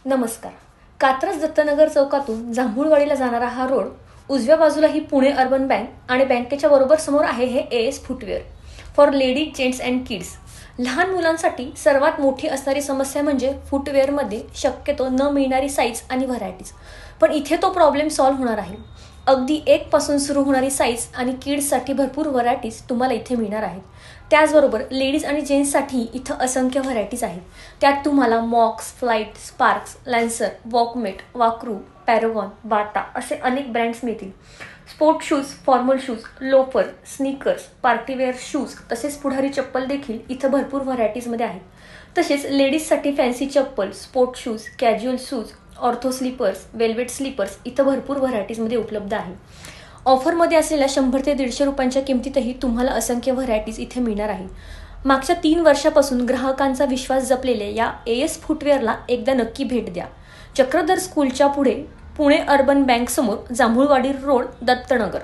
नमस्कार. कात्रज दत्तनगर चौकातून जांभूळवाडीला जाणारा हा रोड, उजव्या बाजूला ही पुणे अर्बन बँक आणि बँकेच्या बरोबर समोर आहे हे AS footwear for ladies, gents and kids. लहान मुलांसाठी सर्वात मोठी असणारी समस्या म्हणजे फुटवेअरमध्ये शक्यतो न मिळणारी साईज आणि व्हरायटीज. पण इथे तो प्रॉब्लेम सॉल्व्ह होणार आहे. अगदी 1 पासून सुरू होणारी साईज आणि किड्ससाठी भरपूर व्हरायटीज तुम्हाला इथे मिळणार आहेत. त्याचबरोबर लेडीज आणि जेंट्ससाठी इथं असंख्य व्हरायटीज आहेत. त्यात तुम्हाला मॉक्स, Flite, Sparx, Lancer, Walkmate, Walkaroo, Paragon, Bata असे अनेक ब्रँड्स मिळतील. Sport shoes, formal shoes, loafer, sneakers, partywear shoes तसेच पुढारी चप्पल देखील इथं भरपूर व्हरायटीजमध्ये आहेत. तसेच लेडीजसाठी फॅन्सी चप्पल, sport shoes, casual shoes, ortho slippers, velvet slippers इथं भरपूर व्हरायटीजमध्ये उपलब्ध आहे. ऑफरमध्ये असलेल्या 100 ते 150 रुपयांच्या किमतीतही तुम्हाला असंख्य व्हरायटीज इथे मिळणार आहे. मागच्या 3 वर्षापासून ग्राहकांचा विश्वास जपलेल्या या AS फुटवेअरला एकदा नक्की भेट द्या. चक्रधर स्कूलच्या पुढे, पुणे अर्बन बँक समोर, जांभूळवाडी रोड, दत्तनगर.